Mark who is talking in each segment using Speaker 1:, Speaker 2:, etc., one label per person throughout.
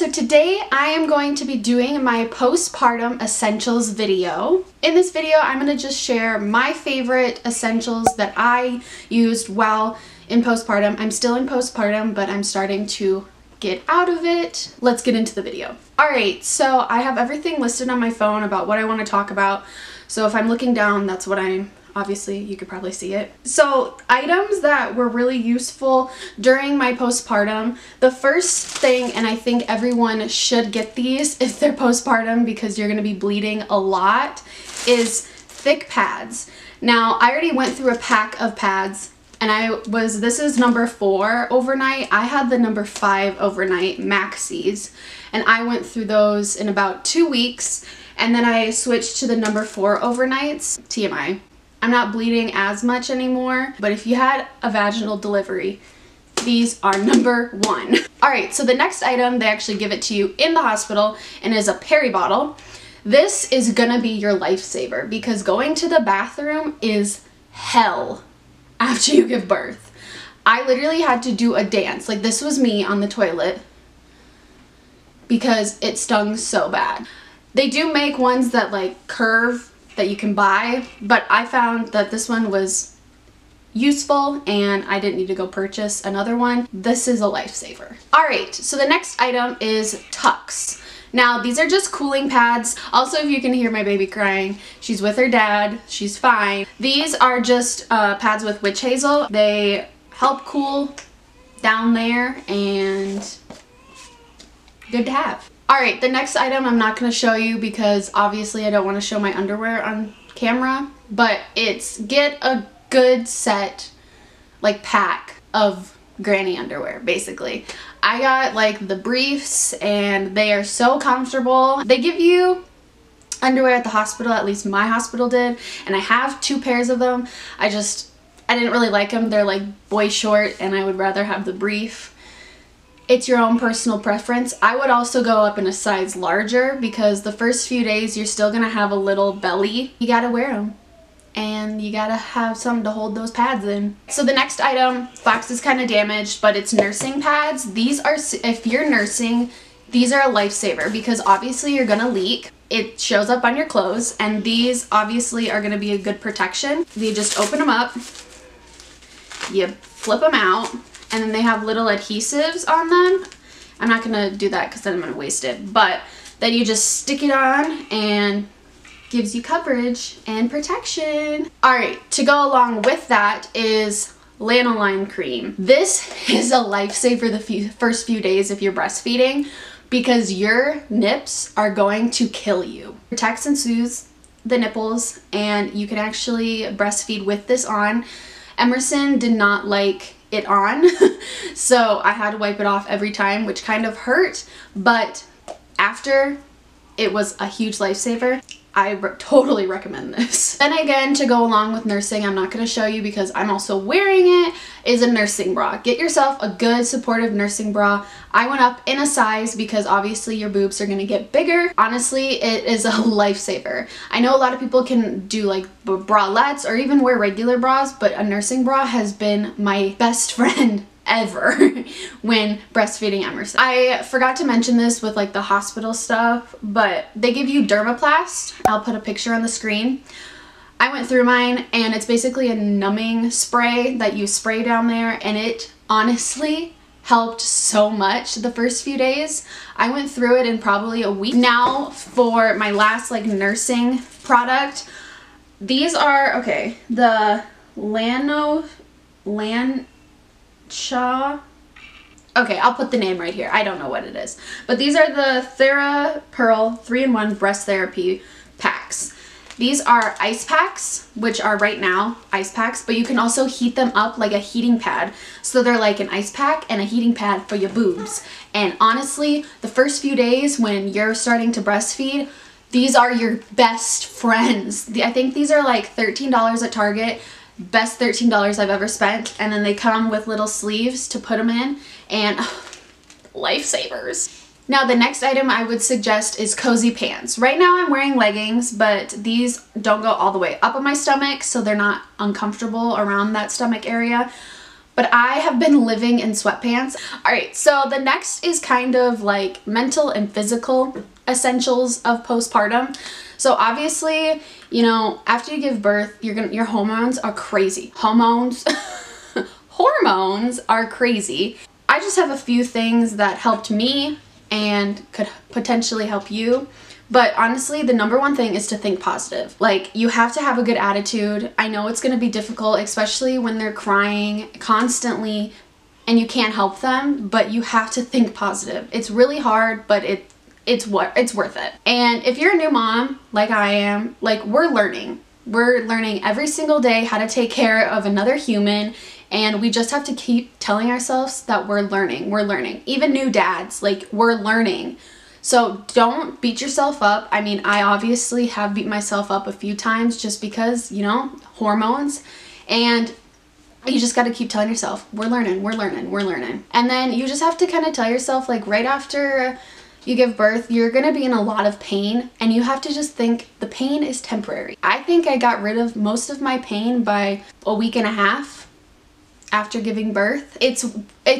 Speaker 1: so today I am going to be doing my postpartum essentials video. In this video, I'm going to just share my favorite essentials that I used while in postpartum. I'm still in postpartum, but I'm starting to get out of it. Let's get into the video. Alright, so I have everything listed on my phone about what I want to talk about. So if I'm looking down, that's what I'm obviously, you could probably see it. So items that were really useful during my postpartum. The first thing, and I think everyone should get these if they're postpartum because you're going to be bleeding a lot, is thick pads. Now, I already went through a pack of pads and this is number 4 overnight. I had the number 5 overnight maxis and I went through those in about 2 weeks, and then I switched to the number 4 overnights. TMI. I'm not bleeding as much anymore, but if you had a vaginal delivery, these are number 1. Alright, so the next item, they actually give it to you in the hospital and is a peri bottle. This is gonna be your lifesaver because going to the bathroom is hell after you give birth. I literally had to do a dance. Like, this was me on the toilet because it stung so bad. They do make ones that like curve that you can buy, but I found that this one was useful and I didn't need to go purchase another one. This is a lifesaver. Alright, so the next item is tucks. Now, these are just cooling pads. Also, if you can hear my baby crying, she's with her dad. She's fine. These are just pads with witch hazel. They help cool down there and good to have. Alright, the next item I'm not going to show you because obviously I don't want to show my underwear on camera, but it's get a good set, like pack of granny underwear, basically. I got like the briefs and they are so comfortable. They give you underwear at the hospital, at least my hospital did, and I have 2 pairs of them. I didn't really like them. They're like boy short and I would rather have the brief. It's your own personal preference. I would also go up in a size larger because the first few days you're still gonna have a little belly. You gotta wear them and you gotta have something to hold those pads in. So the next item, box is kind of damaged, but it's nursing pads. These are, if you're nursing, these are a lifesaver because obviously you're gonna leak. It shows up on your clothes and these obviously are gonna be a good protection. You just open them up, you flip them out, and then they have little adhesives on them. I'm not gonna do that because then I'm gonna waste it, but then you just stick it on and gives you coverage and protection. Alright, to go along with that is lanolin cream. This is a lifesaver the first few days if you're breastfeeding because your nips are going to kill you. It protects and soothes the nipples and you can actually breastfeed with this on. Emerson did not like it on, so I had to wipe it off every time, which kind of hurt, but after, it was a huge lifesaver. I totally recommend this. Then again, to go along with nursing, I'm not going to show you because I'm also wearing it, is a nursing bra. Get yourself a good supportive nursing bra. I went up in a size because obviously your boobs are going to get bigger. Honestly, it is a lifesaver. I know a lot of people can do like bralettes or even wear regular bras, but a nursing bra has been my best friend ever when breastfeeding Emerson. I forgot to mention this with like the hospital stuff, but they give you Dermaplast. I'll put a picture on the screen. I went through mine and it's basically a numbing spray that you spray down there, and it honestly helped so much the first few days. I went through it in probably a week. Now for my last like nursing product, these are, okay, the Okay, I'll put the name right here. I don't know what it is. But these are the Thera Pearl 3-in-1 Breast Therapy packs. These are ice packs, which are right now ice packs, but you can also heat them up like a heating pad. So they're like an ice pack and a heating pad for your boobs. And honestly, the first few days when you're starting to breastfeed, these are your best friends. I think these are like $13 at Target. Best $13 I've ever spent, and then they come with little sleeves to put them in, and lifesavers. Now the next item I would suggest is cozy pants. Right now I'm wearing leggings, but these don't go all the way up on my stomach, so they're not uncomfortable around that stomach area. but I have been living in sweatpants. Alright, so the next is kind of like mental and physical essentials of postpartum. So obviously, you know, after you give birth, your hormones are crazy. Hormones are crazy. I just have a few things that helped me and could potentially help you. But honestly, the number one thing is to think positive. Like, you have to have a good attitude. I know it's gonna be difficult, especially when they're crying constantly and you can't help them, but you have to think positive. It's really hard, but it's worth it. And if you're a new mom, like I am, like, we're learning. We're learning every single day how to take care of another human, and we just have to keep telling ourselves that we're learning. We're learning. Even new dads, like, we're learning. So don't beat yourself up. I mean, I obviously have beat myself up a few times just because, you know, hormones. And you just got to keep telling yourself, we're learning, we're learning, we're learning. And then you just have to kind of tell yourself, like, right after you give birth, you're going to be in a lot of pain, and you have to just think the pain is temporary. I think I got rid of most of my pain by a week and a half after giving birth. It's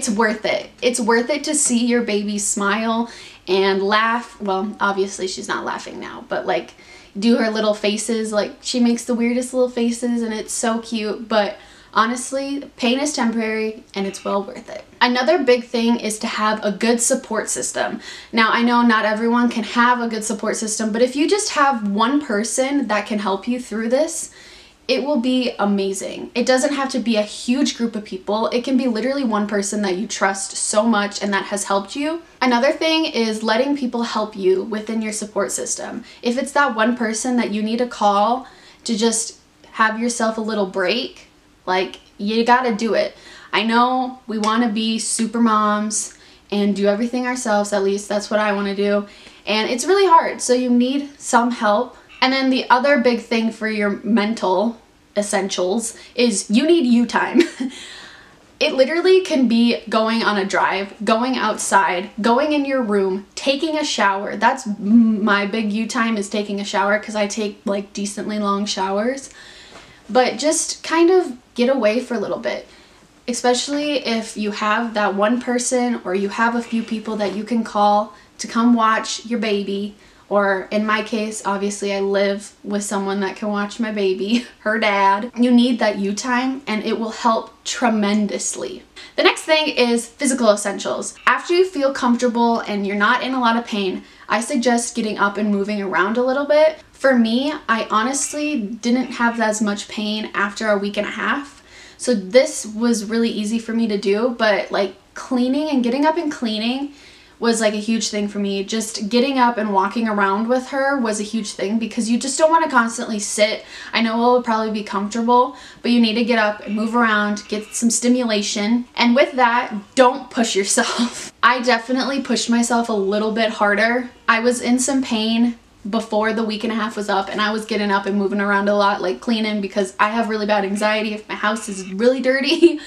Speaker 1: worth it. It's worth it to see your baby smile and laugh. Well, obviously she's not laughing now, but like do her little faces. Like, she makes the weirdest little faces and it's so cute. But honestly, pain is temporary and it's well worth it. Another big thing is to have a good support system. Now, I know not everyone can have a good support system, but if you just have one person that can help you through this, it will be amazing. It doesn't have to be a huge group of people. It can be literally one person that you trust so much and that has helped you. Another thing is letting people help you within your support system. If it's that one person that you need to call to just have yourself a little break, like, you gotta do it. I know we want to be super moms and do everything ourselves. At least that's what I want to do. And it's really hard, so you need some help. And then the other big thing for your mental essentials is you need you time. It literally can be going on a drive, going outside, going in your room, taking a shower. That's my big you time, is taking a shower, because I take like decently long showers. But just kind of get away for a little bit. Especially if you have that one person or you have a few people that you can call to come watch your baby. Or in my case, obviously I live with someone that can watch my baby, her dad. You need that you time, and it will help tremendously. The next thing is physical essentials. After you feel comfortable and you're not in a lot of pain, I suggest getting up and moving around a little bit. For me, I honestly didn't have as much pain after a week and a half. So this was really easy for me to do, but like cleaning and getting up and cleaning was like a huge thing for me. Just getting up and walking around with her was a huge thing, because you just don't want to constantly sit. I know it will probably be comfortable, but you need to get up and move around, get some stimulation. And with that, don't push yourself. I definitely pushed myself a little bit harder. I was in some pain before the week and a half was up, and I was getting up and moving around a lot, like cleaning, because I have really bad anxiety if my house is really dirty.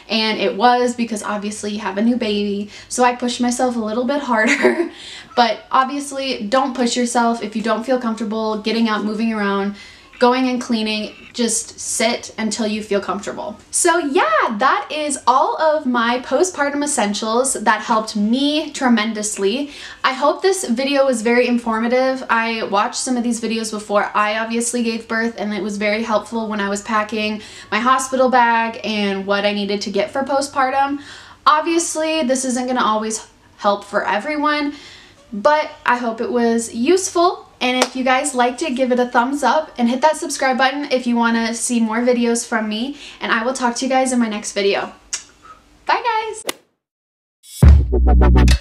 Speaker 1: And it was because obviously you have a new baby, so I pushed myself a little bit harder. But obviously don't push yourself if you don't feel comfortable getting out, moving around, going and cleaning. Just sit until you feel comfortable. So yeah, that is all of my postpartum essentials that helped me tremendously. I hope this video was very informative. I watched some of these videos before I obviously gave birth, and it was very helpful when I was packing my hospital bag and what I needed to get for postpartum. Obviously, this isn't going to always help for everyone, but I hope it was useful. And if you guys liked it, give it a thumbs up and hit that subscribe button if you want to see more videos from me. And I will talk to you guys in my next video. Bye, guys!